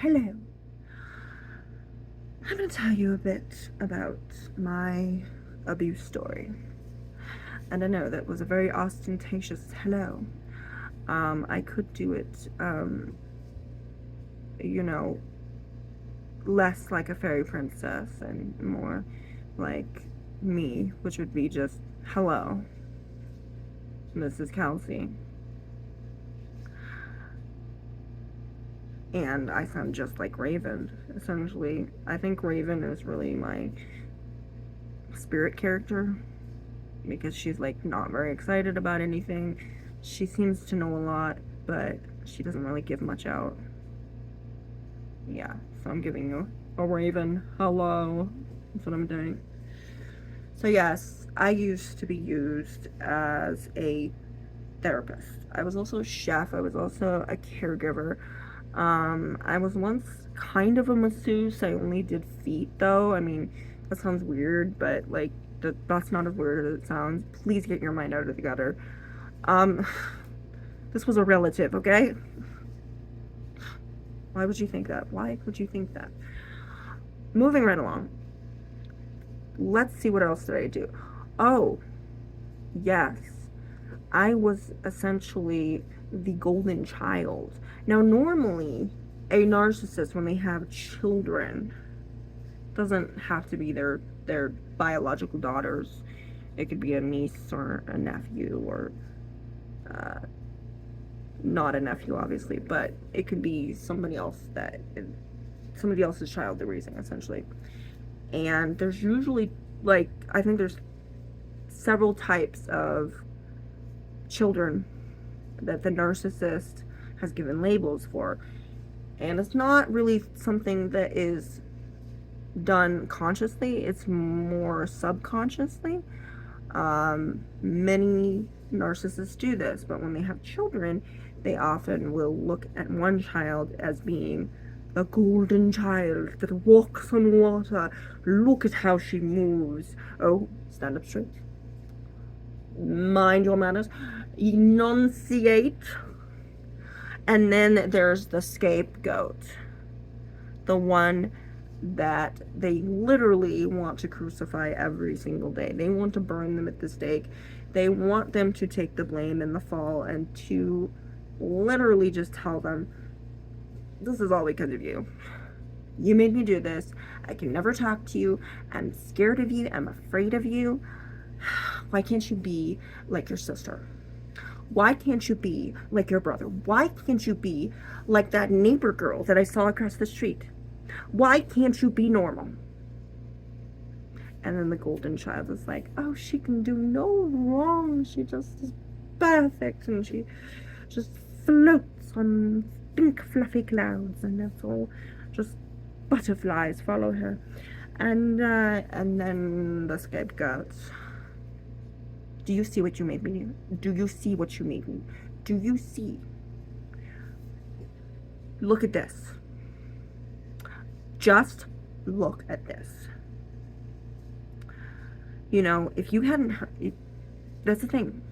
hello. I'm going to tell you a bit about my abuse story. And I know that was a very ostentatious hello. I could do it, you know, less like a fairy princess and more like me, which would be just, hello, Mrs. Kelsey. And I sound just like Raven, essentially. I think Raven is really my spirit character because she's like not very excited about anything. She seems to know a lot, but she doesn't really give much out. Yeah, so I'm giving you a Raven. Hello. That's what I'm doing. So, yes, I used to be used as a therapist. I was also a chef, I was also a caregiver. I was once kind of a masseuse. I only did feet though. I mean, that sounds weird, but like that's not as weird as it sounds. Please get your mind out of the gutter. Um, this was a relative, okay? Why would you think that? Why would you think that? Moving right along. Let's see what else did I do. Oh, yes. I was essentially the golden child. Now, normally, a narcissist, when they have children, doesn't have to be their biological daughters. It could be a niece or a nephew, or uh, not a nephew, obviously, but it could be somebody else's child they're raising, essentially. And there's usually, like, I think there's several types of children that the narcissist has given labels for. And it's not really something that is done consciously, it's more subconsciously. Many narcissists do this, but when they have children, they often will look at one child as being the golden child that walks on water. Look at how she moves. Oh, stand up straight. Mind your manners. Enunciate. And then there's the scapegoat, the one that they literally want to crucify every single day. They want to burn them at the stake. They want them to take the blame and the fall and to literally just tell them, this is all because of you. You made me do this. I can never talk to you. I'm scared of you. I'm afraid of you. Why can't you be like your sister? Why can't you be like your brother? Why can't you be like that neighbor girl that I saw across the street? Why can't you be normal? And then the golden child is like, oh, she can do no wrong. She just is perfect. And she just floats on pink fluffy clouds. And that's all just butterflies follow her. And then the scapegoat. Do you see what you made me do? Do you see what you made me? Do you see? Look at this. Just look at this. You know, if you hadn't heard, that's the thing.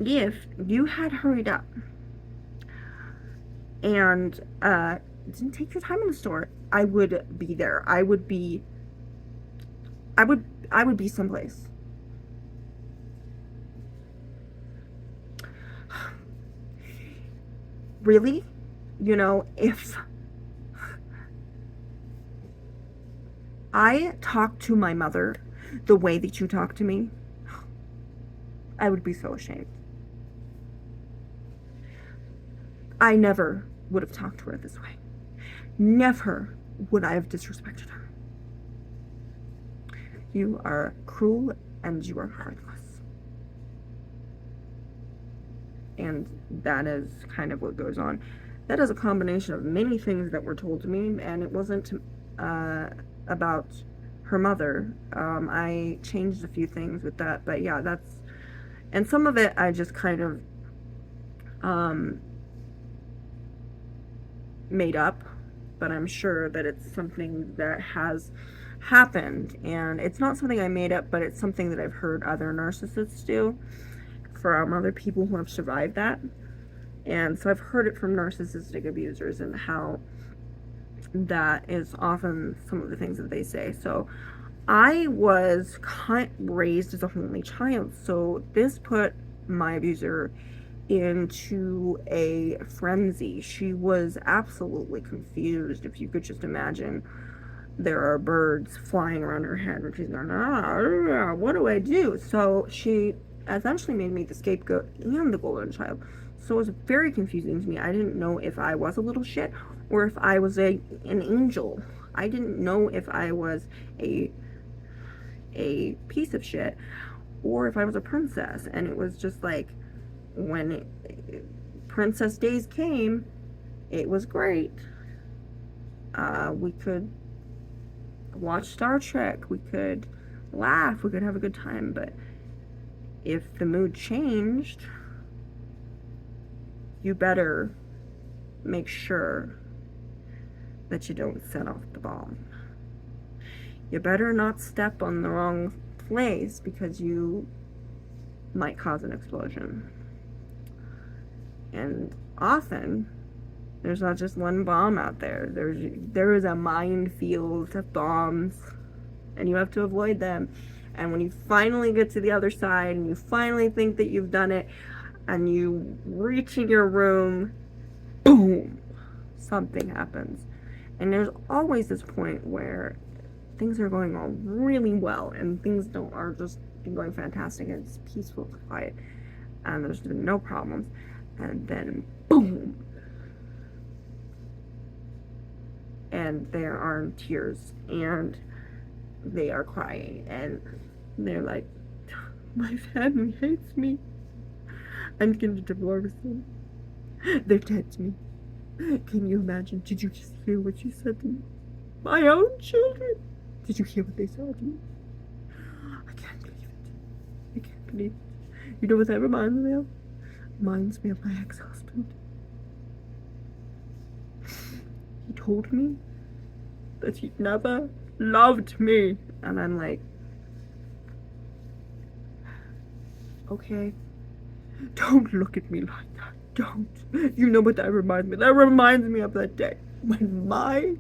If you had hurried up and didn't take your time in the store, I would be there. I would be someplace. Really? You know, if I talked to my mother the way that you talk to me, I would be so ashamed. I never would have talked to her this way. Never would I have disrespected her. You are cruel and you are heartless. And that is kind of what goes on. That is a combination of many things that were told to me, and it wasn't about her mother. I changed a few things with that, but yeah, and some of it I just kind of made up, but I'm sure that it's something that has happened, and it's not something I made up, but it's something that I've heard other narcissists do from other people who have survived that. And so I've heard it from narcissistic abusers and how that is often some of the things that they say. So I was raised as a only child, so this put my abuser into a frenzy. She was absolutely confused, if you could just imagine. There are birds flying around her head, and she's going, what do I do? So she essentially made me the scapegoat and the golden child. So it was very confusing to me. I didn't know if I was a little shit or if I was an angel. I didn't know if I was a piece of shit or if I was a princess. And it was just like, when princess days came, it was great. We could watch Star Trek, we could laugh, we could have a good time, but if the mood changed, you better make sure that you don't set off the bomb. You better not step on the wrong place because you might cause an explosion. And often, there's not just one bomb out there. There is a minefield of bombs, and you have to avoid them. And when you finally get to the other side, and you finally think that you've done it, and you reach in your room, boom, something happens. And there's always this point where things are going on really well, and things are just going fantastic, and it's peaceful, quiet, and there's been no problems. And then, boom, and there are tears, and they are crying, and they're like, my family hates me, I'm gonna divorce them, they're dead to me. Can you imagine? Did you just hear what she said to me? My own children, did you hear what they said to me? I can't believe it. I can't believe it. You know what that reminds me of? Reminds me of my ex-husband. He told me that he never loved me. And I'm like, okay, don't look at me like that. Don't. You know what that reminds me? That reminds me of that day when my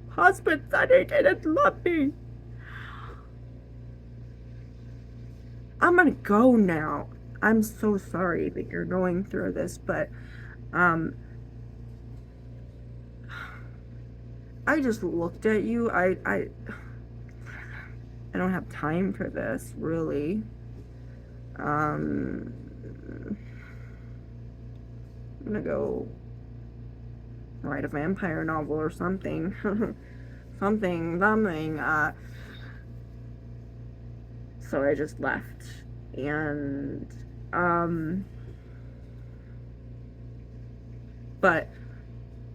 husband said he didn't love me. I'm gonna go now. I'm so sorry that you're going through this, but I just looked at you. I don't have time for this, really. I'm gonna go write a vampire novel or something. something. So I just left. And but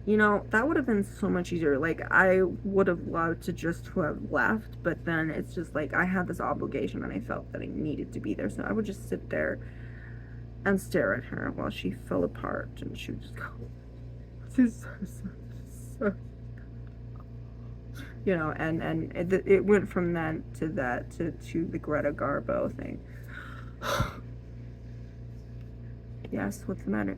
you know, that would have been so much easier. Like, I would have loved to just have left, but then it's just like I had this obligation and I felt that I needed to be there. So I would just sit there and stare at her while she fell apart, and she would just go, this is so you know, and it went from that to the Greta Garbo thing. Yes, what's the matter?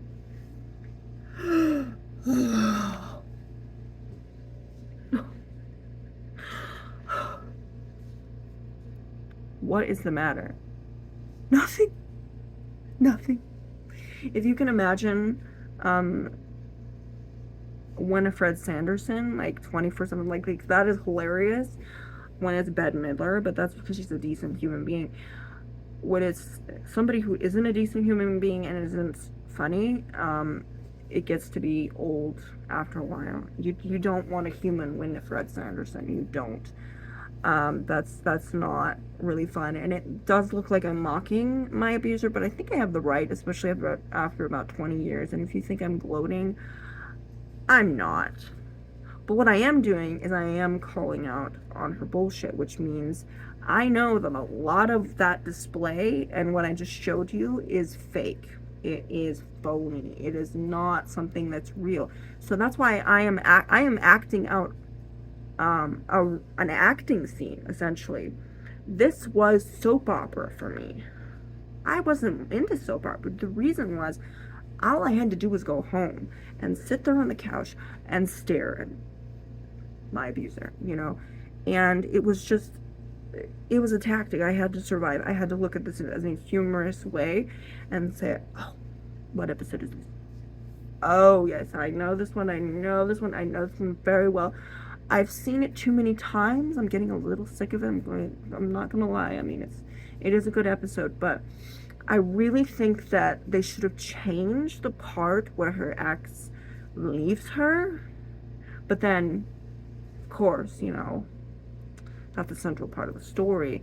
What is the matter? Nothing. Nothing. If you can imagine, Winifred Sanderson, like 24/7, like that is hilarious when it's Bette Midler, but that's because she's a decent human being. When it's somebody who isn't a decent human being and isn't funny, it gets to be old after a while. You don't want a human Winifred Sanderson. You don't. That's not really fun, and it does look like I'm mocking my abuser, but I think I have the right, especially after about 20 years. And if you think I'm gloating, I'm not. But what I am doing is I am calling out on her bullshit, which means I know that a lot of that display and what I just showed you is fake. It is phony. It is not something that's real. So that's why I am acting out an acting scene, essentially. This was soap opera for me. I wasn't into soap opera. The reason was all I had to do was go home and sit there on the couch and stare at my abuser, you know? And it was just, it was a tactic. I had to survive. I had to look at this as a humorous way and say, oh, what episode is this? Oh, yes, I know this one. I know this one. I know this one very well. I've seen it too many times. I'm getting a little sick of it. I'm not gonna lie. I mean, it is a good episode, but I really think that they should have changed the part where her ex leaves her. But then, of course, you know, not the central part of the story.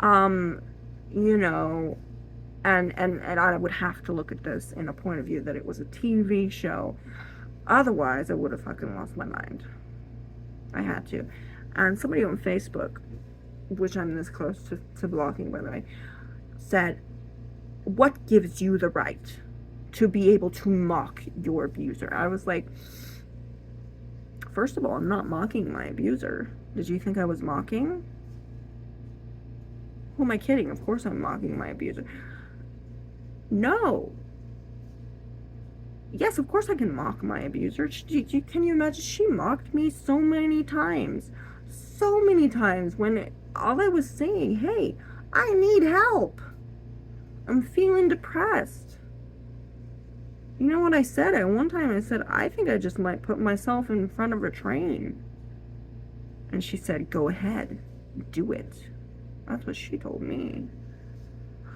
You know, and I would have to look at this in a point of view that it was a TV show. Otherwise, I would have fucking lost my mind. I had to. And somebody on Facebook, which I'm this close to blocking, by the way, said, what gives you the right to be able to mock your abuser? I was like, first of all, I'm not mocking my abuser. Did you think I was mocking? Who am I kidding? Of course I'm mocking my abuser. No. Yes, of course I can mock my abuser. Can you imagine? She mocked me so many times. So many times when all I was saying, hey, I need help. I'm feeling depressed. You know what I said? At one time I said, I think I just might put myself in front of a train. And she said, go ahead, do it. That's what she told me.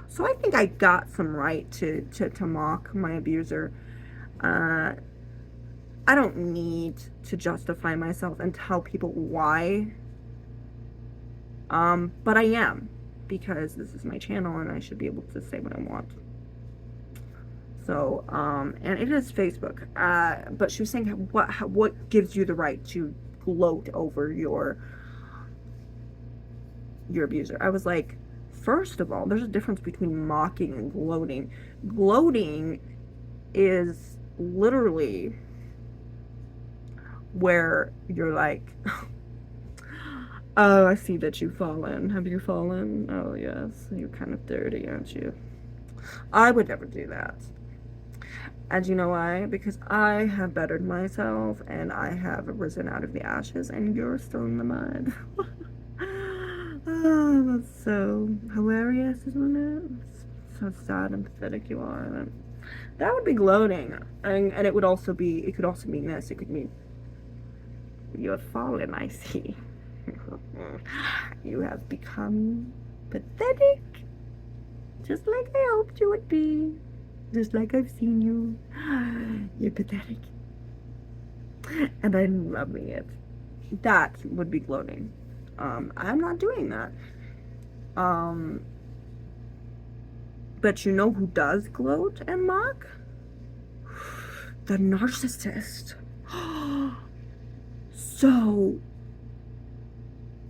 So I think I got some right to mock my abuser. I don't need to justify myself and tell people why. But I am, because this is my channel and I should be able to say what I want. So, and it is Facebook. But she was saying, what gives you the right to gloat over your abuser? I was like, first of all, there's a difference between mocking and gloating. Gloating is literally where you're like, oh, I see that you've fallen. Have you fallen? Oh, yes. You're kind of dirty, aren't you? I would never do that. And you know why? Because I have bettered myself and I have risen out of the ashes and you're still in the mud. Oh, that's so hilarious, isn't it? So sad and pathetic you are. That would be gloating. And it would also be, it could also mean this. It could mean, you have fallen, I see. You have become pathetic. Just like I hoped you would be. Just like I've seen you. You're pathetic. And I'm loving it. That would be gloating. I'm not doing that. But you know who does gloat and mock? The narcissist. So,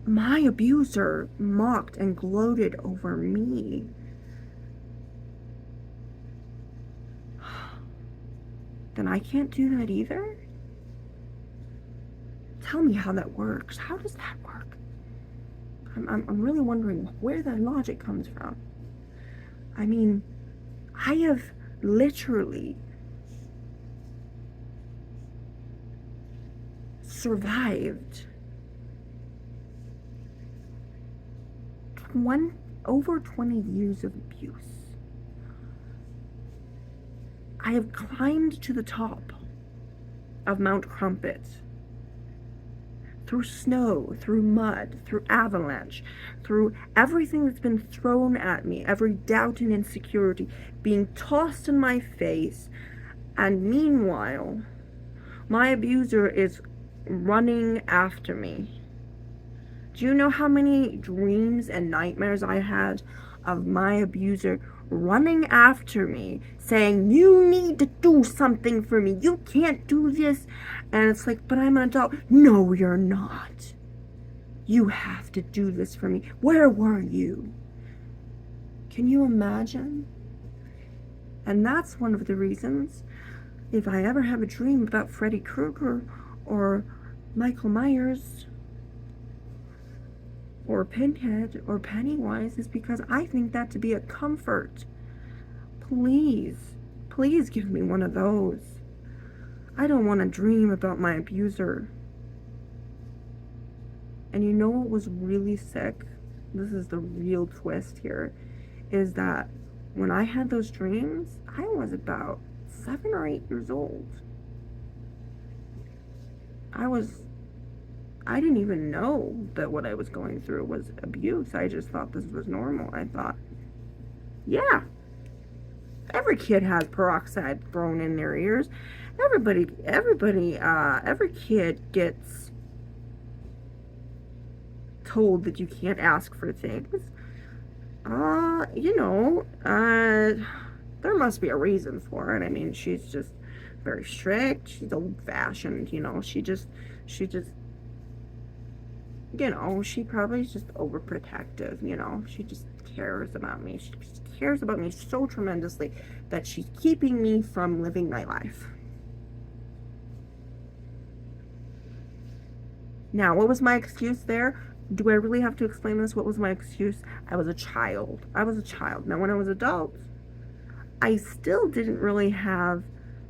my abuser mocked and gloated over me. Then I can't do that either? Tell me how that works. How does that work? I'm really wondering where that logic comes from. I mean, I have literally survived over 20 years of abuse. I have climbed to the top of Mount Crumpet. Through snow, through mud, through avalanche, through everything that's been thrown at me, every doubt and insecurity being tossed in my face. And meanwhile, my abuser is running after me. Do you know how many dreams and nightmares I had of my abuser running after me, saying, you need to do something for me. You can't do this. And it's like, but I'm an adult. No, you're not. You have to do this for me. Where were you? Can you imagine? And that's one of the reasons, if I ever have a dream about Freddy Krueger or Michael Myers or Pinhead or Pennywise, is because I think that to be a comfort. Please, Please give me one of those. I don't want to dream about my abuser. And you know what was really sick? This is the real twist here, is that when I had those dreams, I was about 7 or 8 years old. I didn't even know that what I was going through was abuse. I just thought this was normal. I thought, yeah, every kid has peroxide thrown in their ears. Every kid gets told that you can't ask for things. There must be a reason for it. I mean, she's just very strict. She's old-fashioned, she probably is just overprotective. She just cares about me. She just cares about me so tremendously that she's keeping me from living my life. Now, what was my excuse there? Do I really have to explain this? What was my excuse? I was a child. Now, when I was adult, I still didn't really have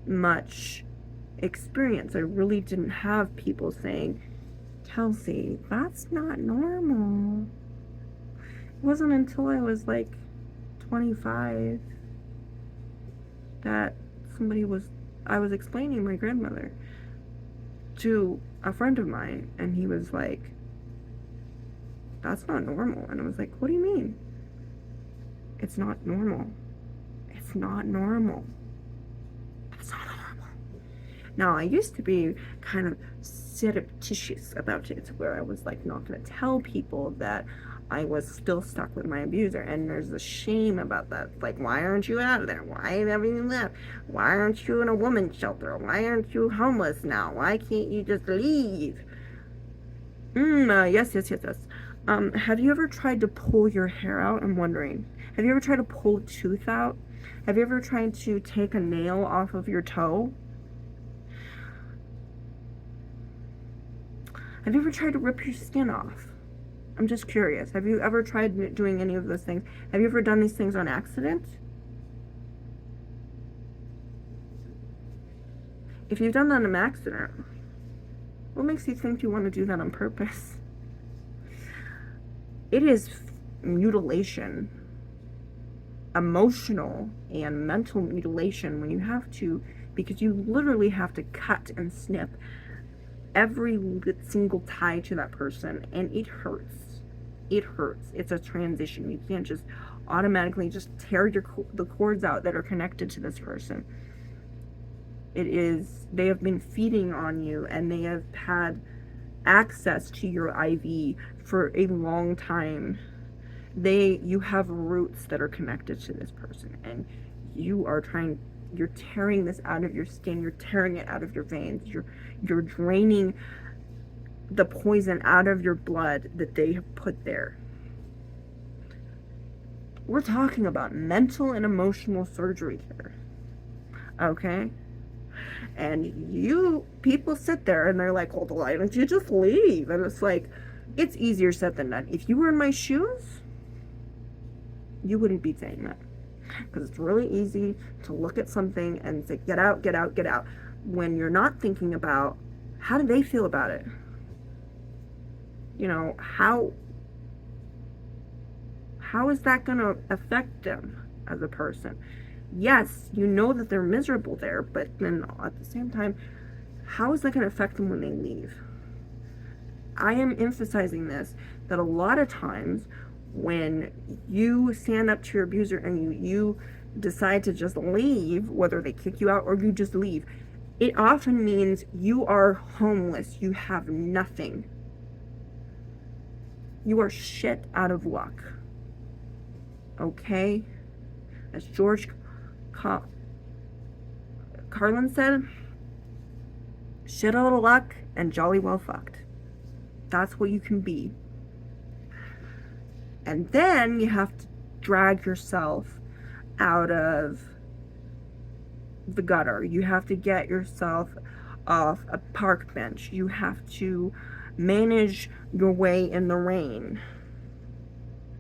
much experience. I really didn't have people saying, Kelsey, that's not normal. It wasn't until I was like 25 that I was explaining my grandmother to a friend of mine, and he was like, that's not normal. And I was like, what do you mean? It's not normal. It's not normal. It's not normal. Now, I used to be kind of surreptitious about it, where I was like not going to tell people that I was still stuck with my abuser, and there's a shame about that. Like, why aren't you out of there? Why haven't you left? Why aren't you in a woman's shelter? Why aren't you homeless now? Why can't you just leave? Yes. Have you ever tried to pull your hair out? I'm wondering. Have you ever tried to pull a tooth out? Have you ever tried to take a nail off of your toe? Have you ever tried to rip your skin off? I'm just curious. Have you ever tried doing any of those things? Have you ever done these things on accident? If you've done that on accident, what makes you think you want to do that on purpose? It is mutilation, emotional and mental mutilation, when you have to, because you literally have to cut and snip every single tie to that person, and it hurts. It's a transition. You can't just automatically just tear the cords out that are connected to this person. They have been feeding on you, and they have had access to your IV for a long time. You have roots that are connected to this person, and you're tearing this out of your skin, you're tearing it out of your veins, you're draining the poison out of your blood that they have put there. We're talking about mental and emotional surgery here. Okay? And people sit there and they're like, well, why don't you just leave? And it's like, it's easier said than done. If you were in my shoes, you wouldn't be saying that. Because it's really easy to look at something and say, get out, get out, get out, when you're not thinking about, how do they feel about it? How is that going to affect them as a person? Yes, you know that they're miserable there, but then at the same time, how is that going to affect them when they leave? I am emphasizing this, that a lot of times when you stand up to your abuser and you decide to just leave, whether they kick you out or you just leave, it often means you are homeless. You have nothing. You are shit out of luck. Okay? As George Carlin said, shit out of luck and jolly well fucked. That's what you can be. And then you have to drag yourself out of the gutter. You have to get yourself off a park bench. You have to manage your way in the rain.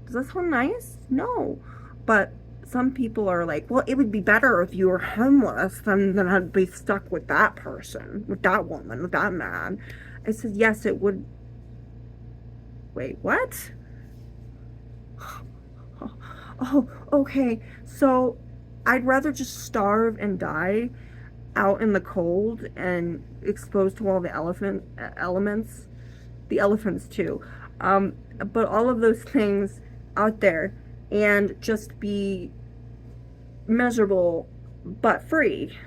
Does that sound nice? No. But some people are like, well, it would be better if you were homeless than I'd be stuck with that person, with that woman, with that man. I said, yes, it would. Wait, what? Oh, okay. So I'd rather just starve and die out in the cold and exposed to all the elements, the elephants too, but all of those things out there, and just be miserable but free.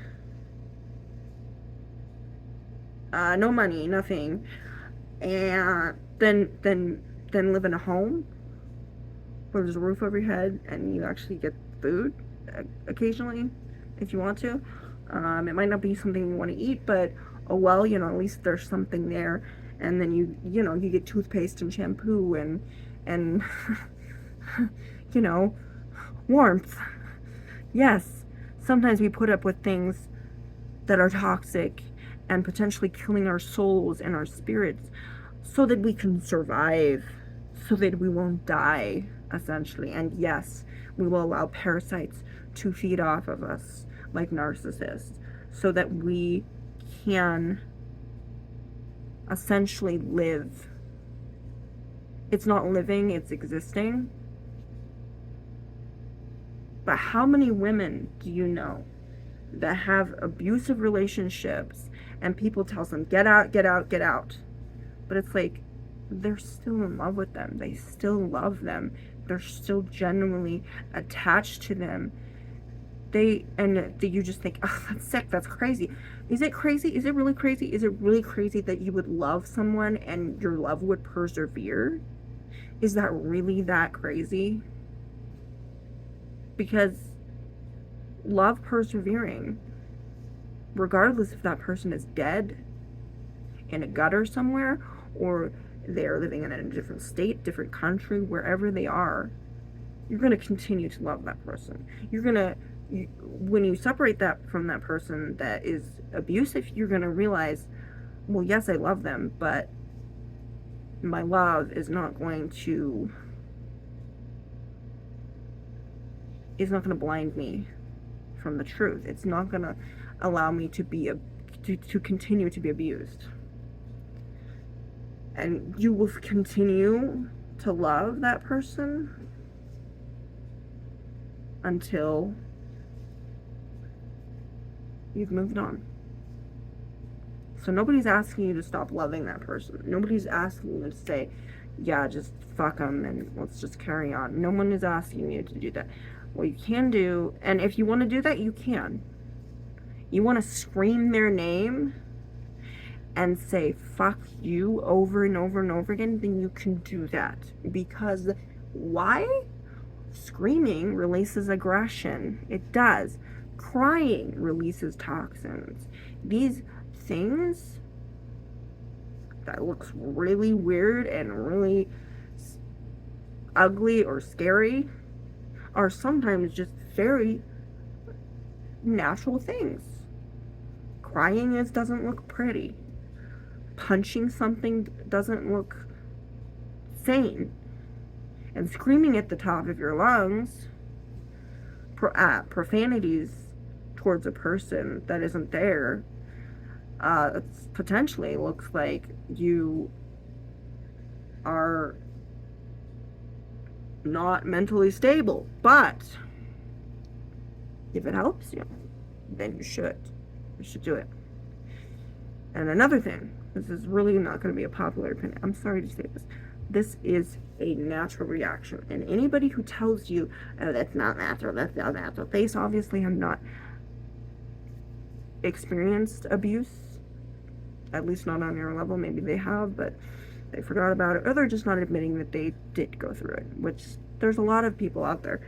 No money, nothing, and then live in a home where there's a roof over your head and you actually get food occasionally if you want to. It might not be something you want to eat, but oh well, at least there's something there. And then you get toothpaste and shampoo and you know, warmth. Yes, sometimes we put up with things that are toxic and potentially killing our souls and our spirits so that we can survive, so that we won't die, essentially. And yes, we will allow parasites to feed off of us like narcissists so that we can essentially live. It's not living, it's existing. But how many women do you know that have abusive relationships and people tell them, get out, get out, get out? But it's like, they're still in love with them. They still love them. They're still genuinely attached to them. You just think, oh, that's sick, that's crazy. Is it crazy? Is it really crazy? Is it really crazy that you would love someone and your love would persevere? Is that really that crazy? Because love persevering, regardless if that person is dead in a gutter somewhere or they're living in a different state, different country, wherever they are, you're going to continue to love that person. When you separate that from that person that is abusive, you're going to realize, well, yes, I love them, but my love is not going to blind me from the truth. It's not going to allow me to continue to be abused. And you will continue to love that person until you've moved on. So nobody's asking you to stop loving that person. Nobody's asking you to say, yeah, just fuck them and let's just carry on. No one is asking you to do that. What you can do, and if you want to do that, you can. You want to scream their name and say fuck you over and over and over again, then you can do that. Because why? Screaming releases aggression. It does. Crying releases toxins. These things that looks really weird and really ugly or scary are sometimes just very natural things. Crying doesn't look pretty. Punching something doesn't look sane. And screaming at the top of your lungs, profanities towards a person that isn't there, potentially looks like you are not mentally stable. But if it helps you, then you should do it. And another thing, this is really not going to be a popular opinion. I'm sorry to say this. This is a natural reaction. And anybody who tells you, oh, that's not natural, they obviously have not experienced abuse, at least not on your level. Maybe they have, but they forgot about it, or they're just not admitting that they did go through it, which there's a lot of people out there.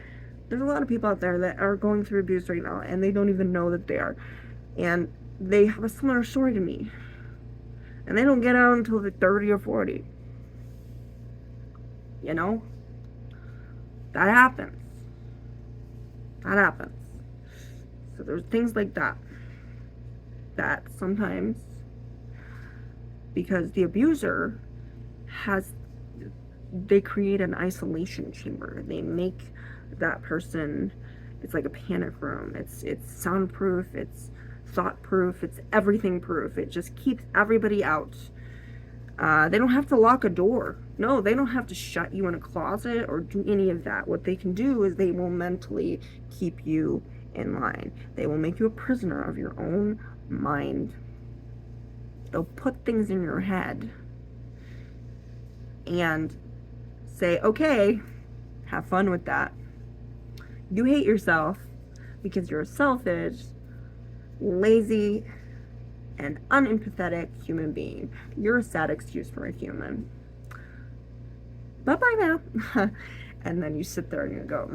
There's a lot of people out there that are going through abuse right now, and they don't even know that they are. And they have a similar story to me. And they don't get out until they're 30 or 40. You know? That happens. That happens. So there's things like that. That sometimes, because the abuser they create an isolation chamber. They make that person It's like a panic room. It's soundproof, it's thought proof, it's everything proof. It just keeps everybody out. They don't have to lock a door. No, they don't have to shut you in a closet or do any of that. What they can do is they will mentally keep you in line. They will make you a prisoner of your own mind. They'll put things in your head and say, okay, have fun with that. You hate yourself because you're a selfish, lazy, and unempathetic human being. You're a sad excuse for a human. Bye-bye now. And then you sit there and you go,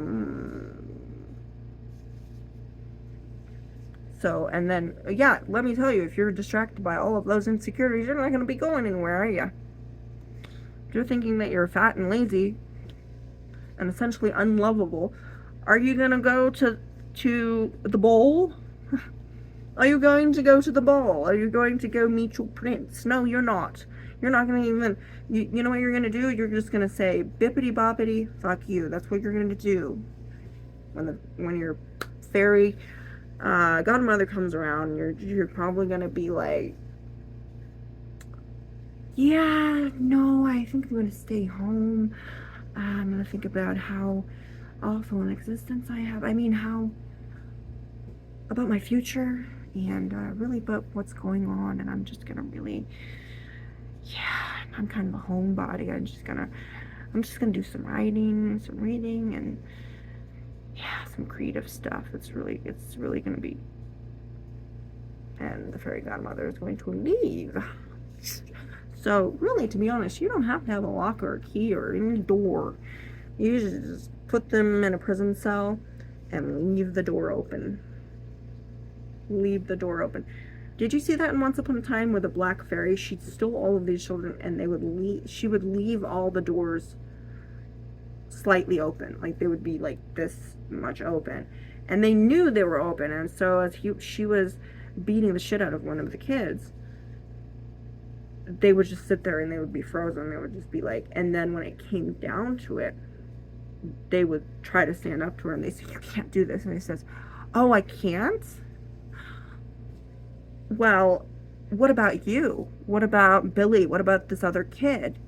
So, and then, yeah, let me tell you, if you're distracted by all of those insecurities, you're not going to be going anywhere, are you? If you're thinking that you're fat and lazy and essentially unlovable, are you going to go to the bowl? Are you going to go to the ball? Are you going to go meet your prince? No, you're not. You're not going to even, you know what you're going to do? You're just going to say, bippity boppity, fuck you. That's what you're going to do. When your fairy godmother comes around, you're probably going to be like, yeah, no, I think I'm going to stay home. I'm going to think about how awful an existence I have. I mean, about my future and really about what's going on. And I'm just going to really, I'm kind of a homebody. I'm just going to do some writing, some reading, and some creative stuff. It's really going to be. And the fairy godmother is going to leave. So, really, to be honest, you don't have to have a lock or a key or any door. You just put them in a prison cell and leave the door open. Leave the door open. Did you see that in Once Upon a Time with a black fairy? She stole all of these children and she would leave all the doors slightly open. Like, they would be like this much open. And they knew they were open. And so as she was beating the shit out of one of the kids, they would just sit there and they would be frozen. They would just be like, and then when it came down to it, they would try to stand up to her and they say, you can't do this. And he says, oh, I can't? Well, what about you? What about Billy? What about this other kid?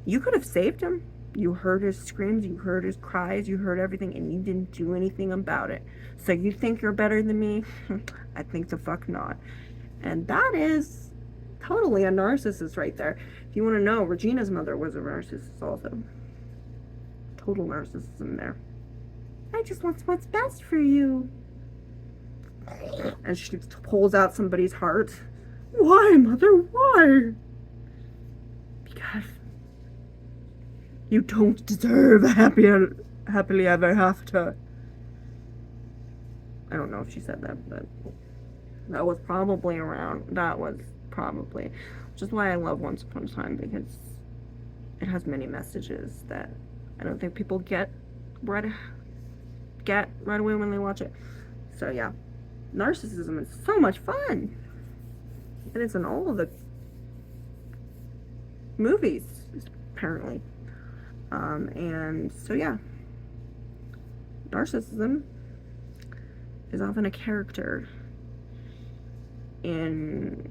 You could have saved him. You heard his screams, you heard his cries, you heard everything, and you didn't do anything about it. So you think you're better than me? I think the fuck not. And that is totally a narcissist right there. If you want to know, Regina's mother was a narcissist also. Total narcissism there. I just want what's best for you. And she pulls out somebody's heart. Why, mother? Why? Because you don't deserve a happily ever after. I don't know if she said that, but that was probably around. Which is why I love Once Upon a Time, because it has many messages that I don't think people get right away when they watch it. So yeah, narcissism is so much fun, and it's in all of the movies apparently. And so yeah, narcissism is often a character in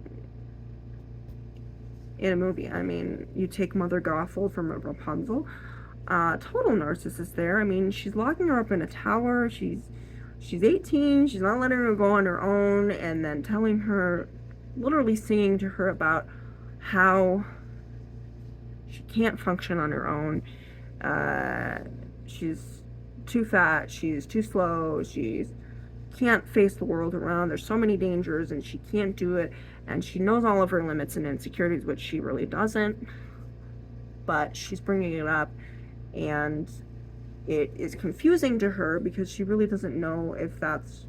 a movie. I mean, you take Mother Gothel from Rapunzel, total narcissist there. I mean, she's locking her up in a tower. She's 18. She's not letting her go on her own, and then telling her, literally singing to her about how she can't function on her own. She's too fat. She's too slow. She's can't face the world around. There's so many dangers, and she can't do it. And she knows all of her limits and insecurities, which she really doesn't. But she's bringing it up, and it is confusing to her because she really doesn't know if that's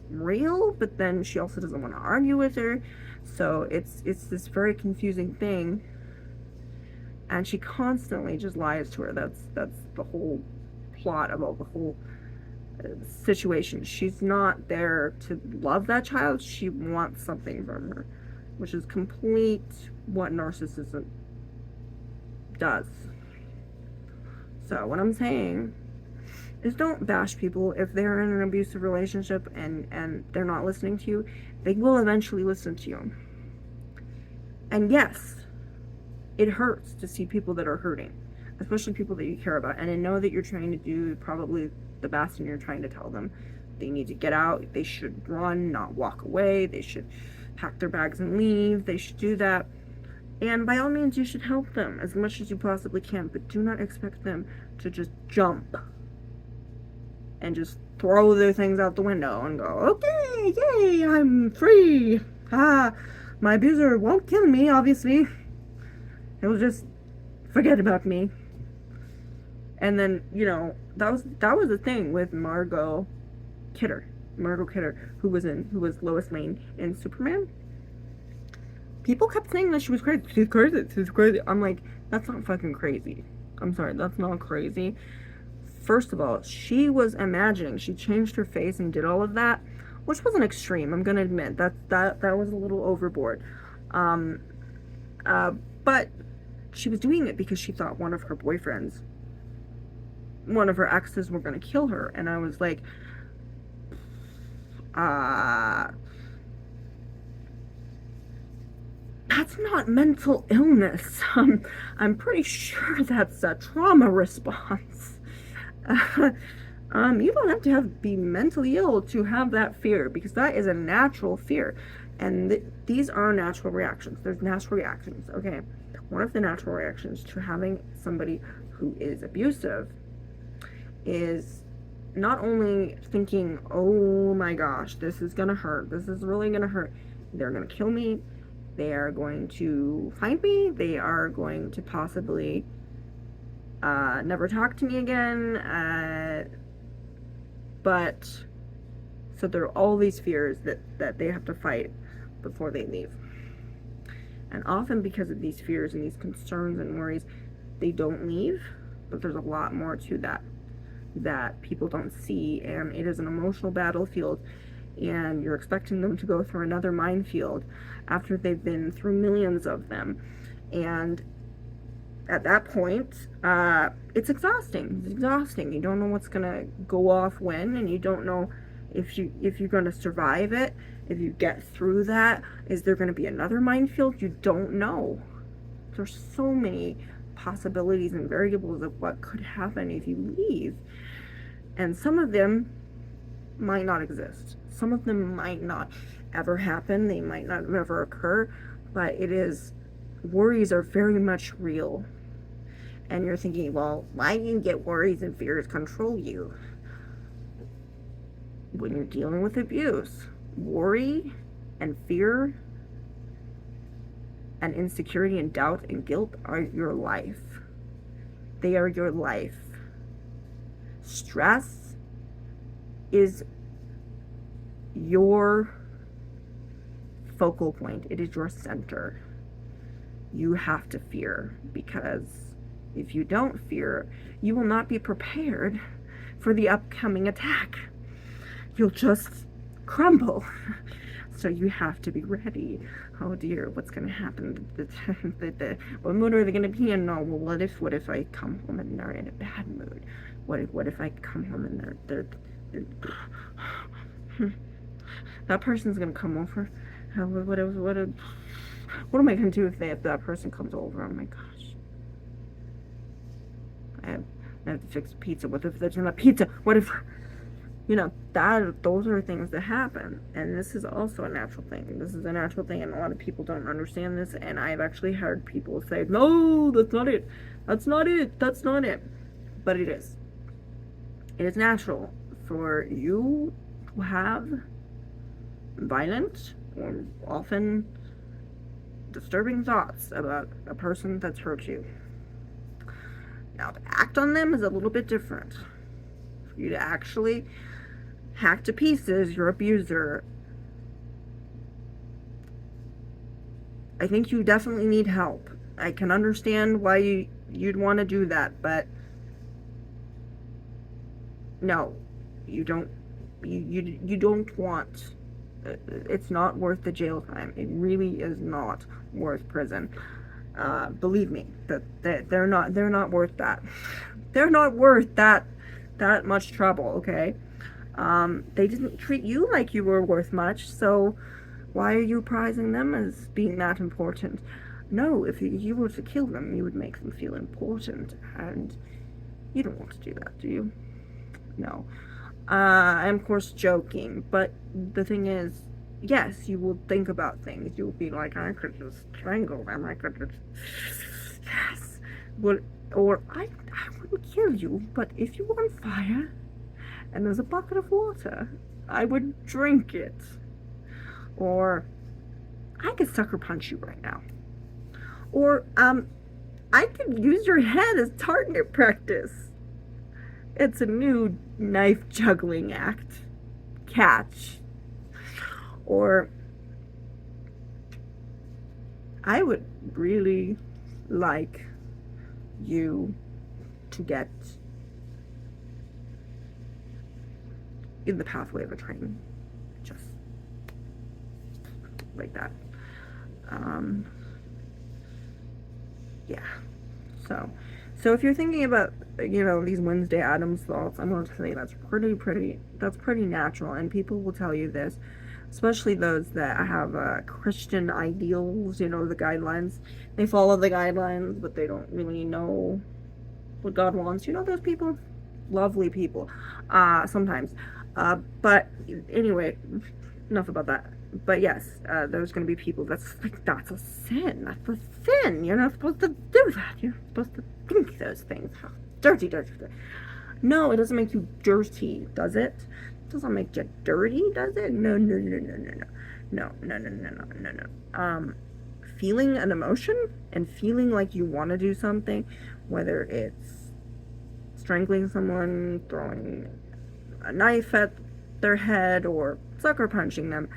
real, but then she also doesn't want to argue with her. So it's this very confusing thing, and she constantly just lies to her. That's the whole plot about the whole situation. She's not there to love that child. She wants something from her, which is complete what narcissism does. So what I'm saying is don't bash people. If they're in an abusive relationship and they're not listening to you, they will eventually listen to you. And yes, it hurts to see people that are hurting, especially people that you care about. And I know that you're trying to do probably the best, and you're trying to tell them they need to get out, they should run, not walk away, they should pack their bags and leave, they should do that. And by all means, you should help them as much as you possibly can, but do not expect them to just jump and just throw their things out the window and go, okay, yay, I'm free. My abuser won't kill me, obviously. He'll just forget about me. And then, you know, that was the thing with Margot Kidder, who was Lois Lane in Superman. People kept saying that she was crazy. She's crazy. I'm like, that's not fucking crazy. I'm sorry, that's not crazy. First of all, she was imagining. She changed her face and did all of that, which was an extreme. I'm gonna admit that was a little overboard. But she was doing it because she thought one of her exes were gonna kill her, and I was like, that's not mental illness. I'm pretty sure that's a trauma response. You don't have to be mentally ill to have that fear, because that is a natural fear, and these are natural reactions. There's natural reactions, okay? One of the natural reactions to having somebody who is abusive is not only thinking, oh my gosh, this is gonna hurt, this is really gonna hurt, they're gonna kill me, they are going to find me, they are going to possibly never talk to me again, but so there are all these fears that they have to fight before they leave. And often because of these fears and these concerns and worries, they don't leave, but there's a lot more to that people don't see, and it is an emotional battlefield, and you're expecting them to go through another minefield after they've been through millions of them. And at that point, it's exhausting. You don't know what's gonna go off when, and you don't know if you're gonna survive it. If you get through that, is there gonna be another minefield? You don't know. There's so many possibilities and variables of what could happen if you leave, and some of them might not exist. Some of them might not ever happen. They might not ever occur, but worries are very much real. And you're thinking, well, why do you get worries and fears control you? When you're dealing with abuse, worry and fear and insecurity and doubt and guilt are your life. They are your life. Stress is your focal point. It is your center. You have to fear, because if you don't fear, you will not be prepared for the upcoming attack. You'll just crumble. So you have to be ready. Oh dear, what's going to happen? What mood are they going to be in? No, well, what if I come home and they're in a bad mood? What if I come home and they're that person's going to come over? What am I going to do if that person comes over? Oh my gosh. I have to fix pizza. What if there's not pizza? What if, those are things that happen. And this is also a natural thing. This is a natural thing, and a lot of people don't understand this. And I've actually heard people say, no, that's not it. That's not it. That's not it. But it is. It is natural for you to have violent or often disturbing thoughts about a person that's hurt you. Now, to act on them is a little bit different. For you to actually hack to pieces your abuser, I think you definitely need help. I can understand why you'd want to do that, but no, you don't. You don't want. It's not worth the jail time. It really is not worth prison. Believe me, that they're not worth that. They're not worth that that much trouble, okay? They didn't treat you like you were worth much, so why are you prizing them as being that important? No, if you were to kill them, you would make them feel important, and you don't want to do that, do you? No. I'm of course joking, but the thing is, yes, you will think about things. You'll be like, I could just strangle them. I could just, yes. Well, or I wouldn't kill you, but if you were on fire and there's a bucket of water, I would drink it. Or I could sucker punch you right now. Or I could use your head as target practice. It's a new knife juggling act. Catch. Or I would really like you to get in the pathway of a train. Just like that. Yeah. So if you're thinking about, these Wednesday Addams thoughts, I'm going to say that's pretty natural, and people will tell you this, especially those that have Christian ideals, the guidelines. They follow the guidelines, but they don't really know what God wants. Those people? Lovely people. Sometimes. But anyway, enough about that. But yes, there's going to be people that's a sin. That's a sin. You're not supposed to do that. You're supposed to think those things. Dirty, dirty, dirty. No, it doesn't make you dirty, does it? It doesn't make you dirty, does it? No, no, no, no, no, no. No, no, no, no, no, no, no. Feeling an emotion and feeling like you want to do something, whether it's strangling someone, throwing a knife at their head, or sucker punching them,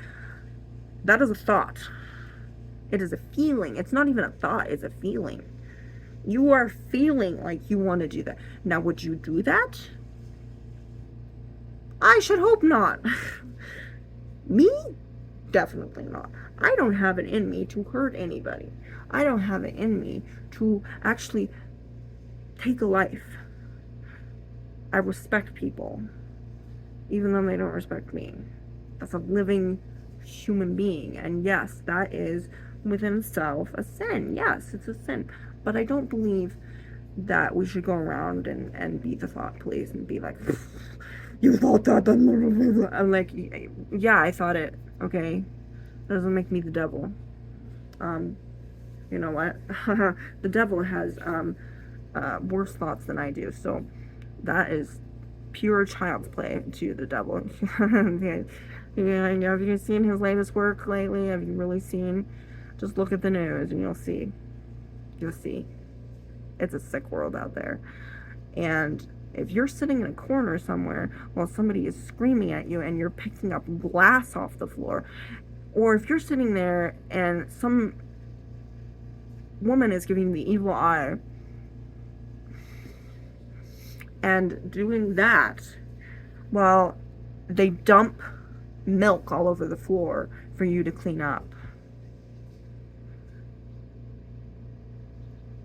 that is a thought. It is a feeling. It's not even a thought, it's a feeling. You are feeling like you want to do that. Now, would you do that? I should hope not. Me? Definitely not. I don't have it in me to hurt anybody. I don't have it in me to actually take a life. I respect people, even though they don't respect me. That's a living human being, and yes, that is within itself a sin. Yes, it's a sin, but I don't believe that we should go around and be the thought police and be like, you thought that. I'm like, yeah, I thought it. Okay, doesn't make me the devil. You know what? The devil has worse thoughts than I do, so that is pure child's play to the devil. Yeah, have you seen his latest work lately? Have you really seen? Just look at the news and you'll see. You'll see. It's a sick world out there. And if you're sitting in a corner somewhere while somebody is screaming at you and you're picking up glass off the floor, or if you're sitting there and some woman is giving the evil eye and doing that while they dump milk all over the floor for you to clean up,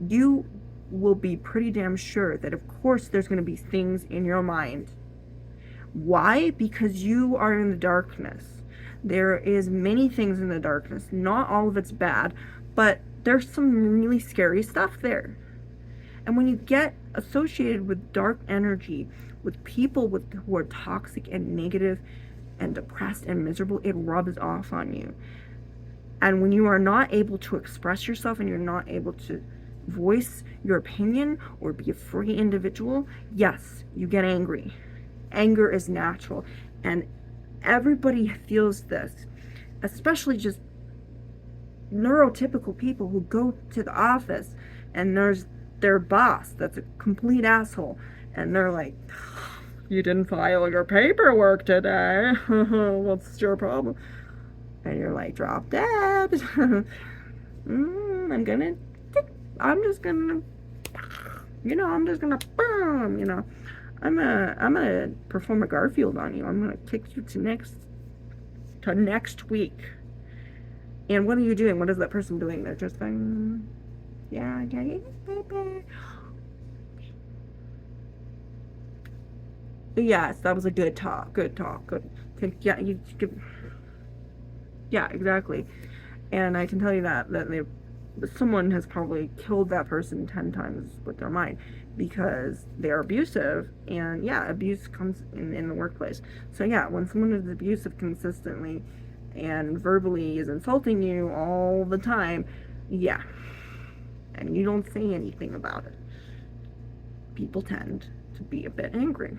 you will be pretty damn sure that of course there's going to be things in your mind. Why? Because you are in the darkness. There is many things in the darkness. Not all of it's bad, but there's some really scary stuff there. And when you get associated with dark energy, with people who are toxic and negative and depressed and miserable, it rubs off on you. And when you are not able to express yourself and you're not able to voice your opinion or be a free individual, yes, you get angry. Anger is natural, and everybody feels this, especially just neurotypical people who go to the office and there's their boss that's a complete asshole, and they're like, you didn't file your paperwork today. What's your problem? And you're like, drop dead. I'm just gonna boom, I'm gonna perform a Garfield on you. I'm gonna kick you to next week. And what are you doing? What is that person doing? They're just like, yeah, baby. Yes, that was a good talk. Yeah, yeah, exactly. And I can tell you that someone has probably killed that person 10 times with their mind because they're abusive. And yeah, abuse comes in the workplace. So yeah, when someone is abusive consistently and verbally is insulting you all the time, yeah, and you don't say anything about it, people tend to be a bit angry.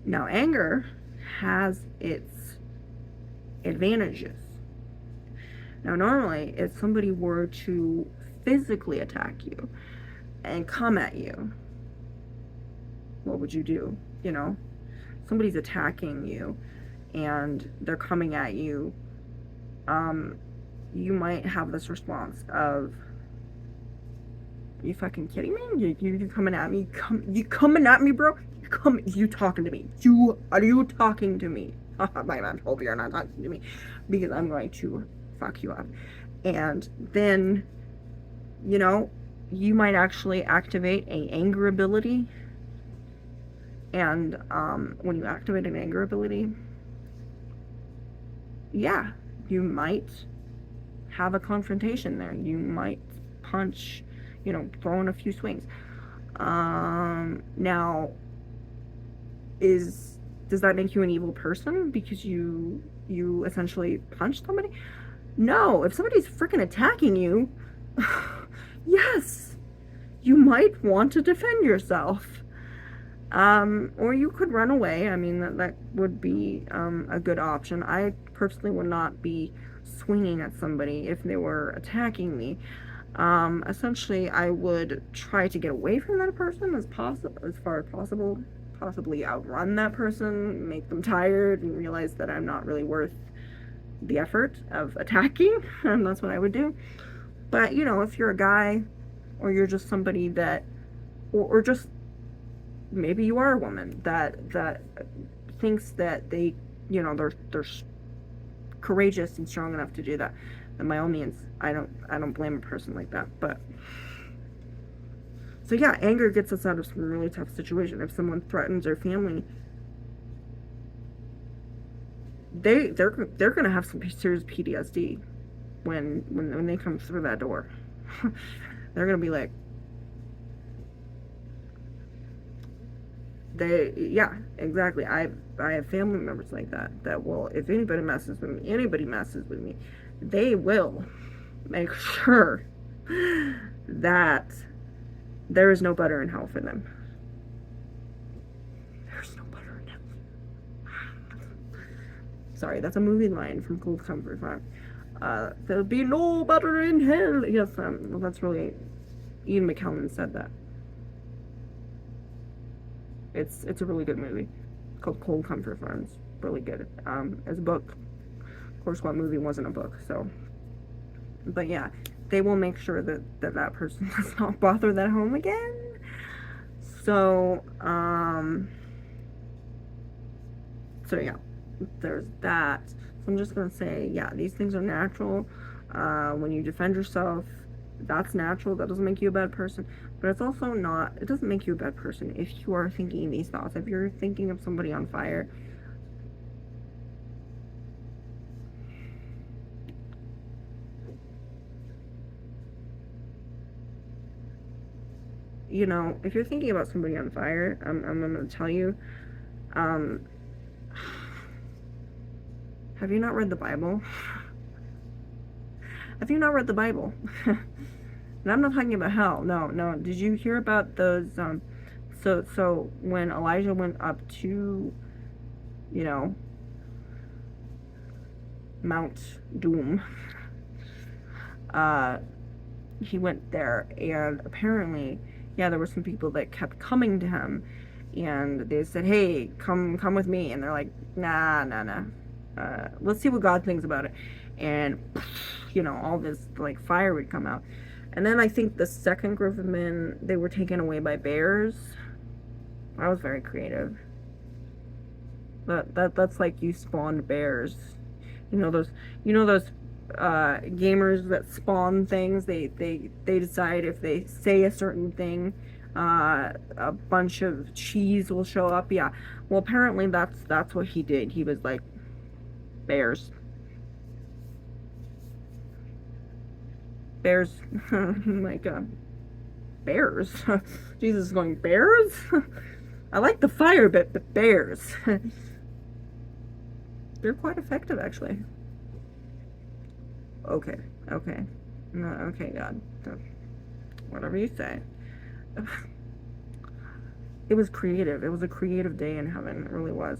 Now, anger has its advantages. Now, normally, if somebody were to physically attack you and come at you, what would you do? You know, somebody's attacking you and they're coming at you. Um, you might have this response of, "You fucking kidding me? You coming at me? You coming at me, bro? You talking to me? You talking to me? I hope you're not talking to me, because I'm going to fuck you up." And then, you know, you might actually activate a anger ability. And when you activate an anger ability, yeah, you might have a confrontation there. You might punch, throw in a few swings. Now, is does that make you an evil person because you essentially punched somebody? No, if somebody's freaking attacking you, yes, you might want to defend yourself. Or you could run away. I mean, that would be a good option. I personally would not be swinging at somebody if they were attacking me. Essentially, I would try to get away from that person as far as possible, possibly outrun that person, make them tired, and realize that I'm not really worth the effort of attacking, and that's what I would do. But, if you're a guy, or you're just somebody that, or just maybe you are a woman that thinks that they're courageous and strong enough to do that, then by all means, I don't blame a person like that. But so yeah, anger gets us out of some really tough situation. If someone threatens our family, they're gonna have some serious PTSD when they come through that door. They're gonna be like, yeah, exactly. I have family members like that will, if anybody messes with me, they will make sure that there is no butter in hell for them. There's no butter in hell. Sorry, that's a movie line from Cold Comfort Farm. There'll be no butter in hell. Yes, well, that's really, Ian McKellen said that. It's a really good movie called Cold Comfort Farms. Really good. As a book, of course, what movie wasn't a book? So, but yeah, they will make sure that person does not bother that home again. So, so yeah, there's that. So I'm just gonna say, yeah, these things are natural. When you defend yourself, that's natural. That doesn't make you a bad person. But it's also not, it doesn't make you a bad person if you are thinking these thoughts. If you're thinking of somebody on fire, if you're thinking about somebody on fire, I'm gonna tell you, um, have you not read the Bible? Have you not read the Bible? And I'm not talking about hell. No, no. Did you hear about those? So when Elijah went up to, you know, Mount Doom, uh, he went there, and apparently, yeah, there were some people that kept coming to him, and they said, "Hey, come with me," and they're like, "Nah, nah, nah. Let's see what God thinks about it." And all this like fire would come out. And then I think the second group of men, they were taken away by bears. That was very creative. That's like you spawned bears. Those gamers that spawn things. They decide if they say a certain thing, A bunch of cheese will show up. Yeah. Well, apparently that's what he did. He was like, bears. Bears. Like, bears. Jesus is going, bears? I like the fire bit, but bears. They're quite effective, actually. Okay. Okay. No, okay, God. Whatever you say. It was creative. It was a creative day in heaven. It really was.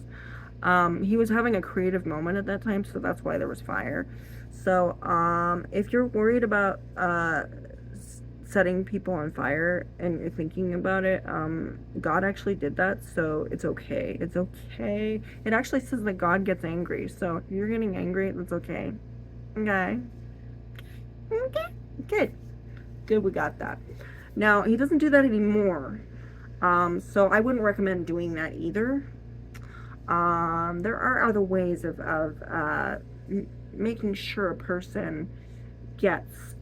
He was having a creative moment at that time, so that's why there was fire. So, if you're worried about setting people on fire and you're thinking about it, God actually did that, so it's okay. It's okay. It actually says that God gets angry, so if you're getting angry, that's okay. Okay. Okay. Good. Good, we got that. Now, he doesn't do that anymore. So I wouldn't recommend doing that either. There are other ways of making sure a person gets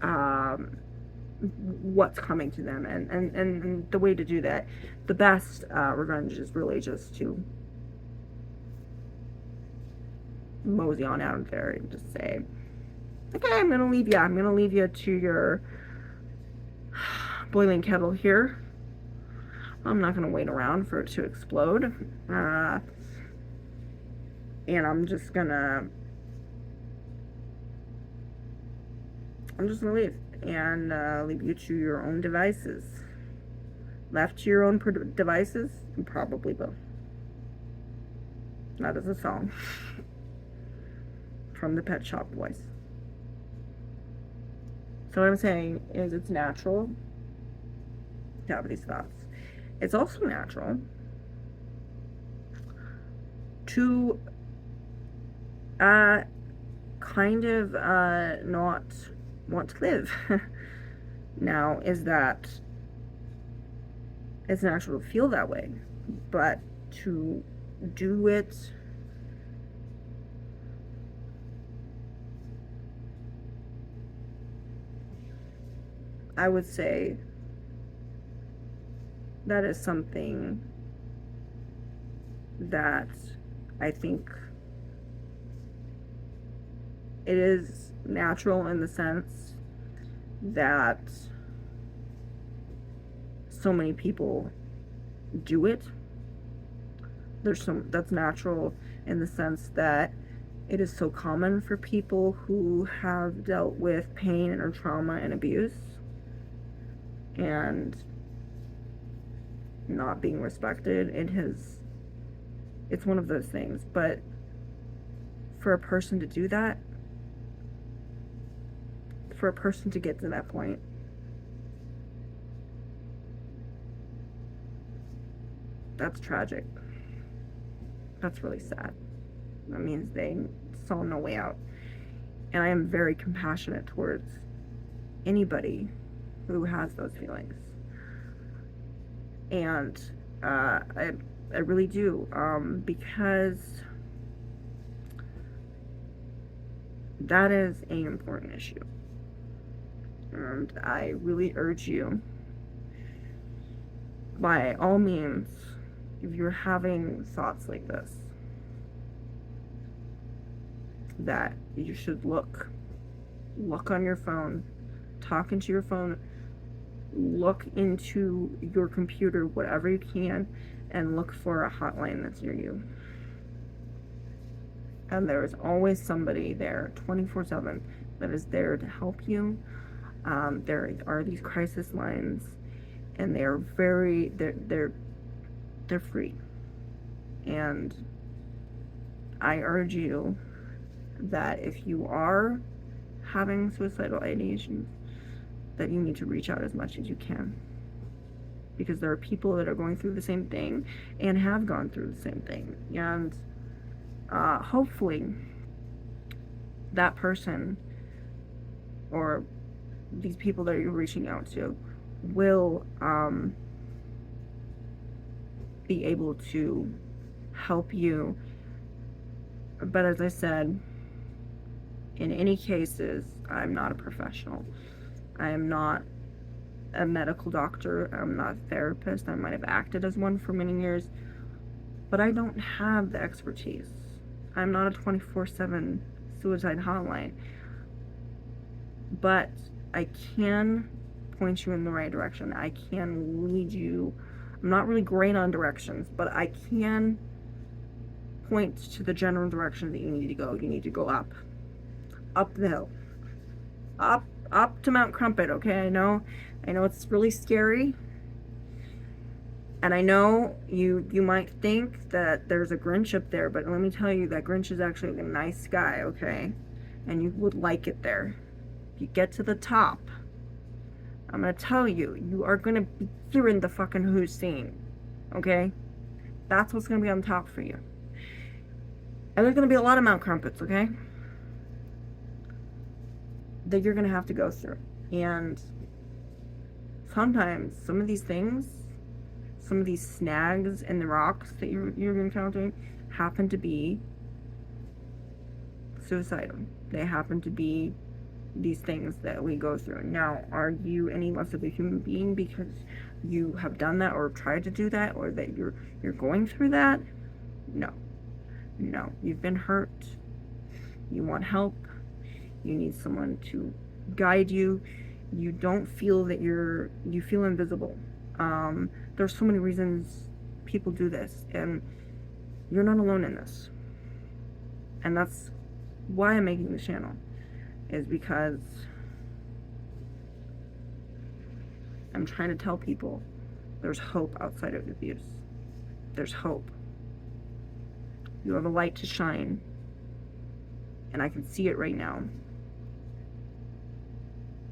what's coming to them, and the way to do that, the best revenge is really just to mosey on out there and just say, okay, I'm gonna leave you. I'm gonna leave you to your boiling kettle here. I'm not gonna wait around for it to explode. And I'm just gonna leave and leave you to your own devices. Left to your own devices, you probably will. That is a song from the Pet Shop Boys. So what I'm saying is it's natural to have these thoughts. It's also natural to kind of not want to live. Now, is that it's natural to feel that way, but to do it I would say that is something that I think it is natural in the sense that so many people do it. That's natural in the sense that it is so common for people who have dealt with pain or trauma and abuse and not being respected. It's one of those things. But for a person to do that, for a person to get to that point, that's tragic. That's really sad. That means they saw no way out. And I am very compassionate towards anybody who has those feelings. And I really do, because that is an important issue. And I really urge you, by all means, if you're having thoughts like this, that you should look on your phone, talk into your phone, look into your computer, whatever you can, and look for a hotline that's near you. And there is always somebody there 24/7 that is there to help you. There are these crisis lines, and they are they're free. And I urge you that if you are having suicidal ideations, that you need to reach out as much as you can, because there are people that are going through the same thing and have gone through the same thing, and hopefully that person or these people that you're reaching out to will be able to help you. But as I said, in any cases, I'm not a professional. I am not a medical doctor. I'm not a therapist. I might have acted as one for many years, but I don't have the expertise. I'm not a 24/7 suicide hotline, but I can point you in the right direction. I can lead you. I'm not really great on directions, but I can point to the general direction that you need to go. You need to go up the hill, up to Mount Crumpet. Okay, I know it's really scary, and I know you might think that there's a Grinch up there, but let me tell you that Grinch is actually a nice guy. Okay, and you would like it there. If you get to the top, I'm gonna tell you, you are gonna be hearing the fucking Who's scene. Okay, that's what's gonna be on top for you. And there's gonna be a lot of Mount Crumpets, okay, that you're gonna have to go through. And sometimes some of these things, some of these snags in the rocks that you're encountering happen to be suicidal. They happen to be these things that we go through. Now, are you any less of a human being because you have done that or tried to do that, or that you're going through that? No. You've been hurt. You want help. You need someone to guide you. You don't feel that you feel invisible. There's so many reasons people do this, and you're not alone in this. And that's why I'm making this channel, is because I'm trying to tell people there's hope outside of abuse. There's hope. You have a light to shine, and I can see it right now.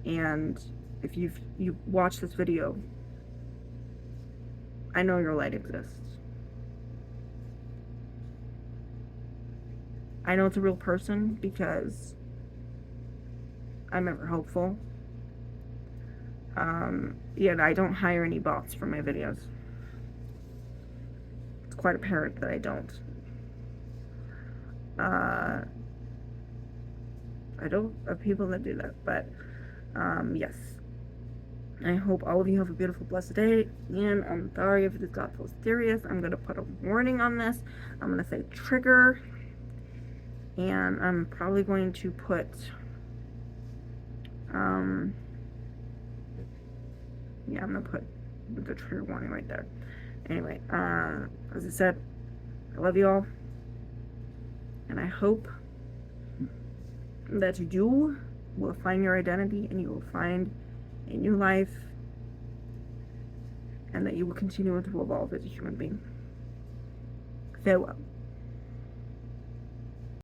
And if you watch this video, I know your light exists. I know it's a real person because I'm ever hopeful. Yet I don't hire any bots for my videos. It's quite apparent that I don't. I don't have people that do that, but yes. I hope all of you have a beautiful, blessed day. And I'm sorry if this got so serious. I'm gonna put a warning on this. I'm gonna say trigger, and I'm probably going to put yeah, I'm gonna put the trigger warning right there. Anyway, as I said, I love you all, and I hope that you will find your identity and you will find a new life, and that you will continue to evolve as a human being. Farewell.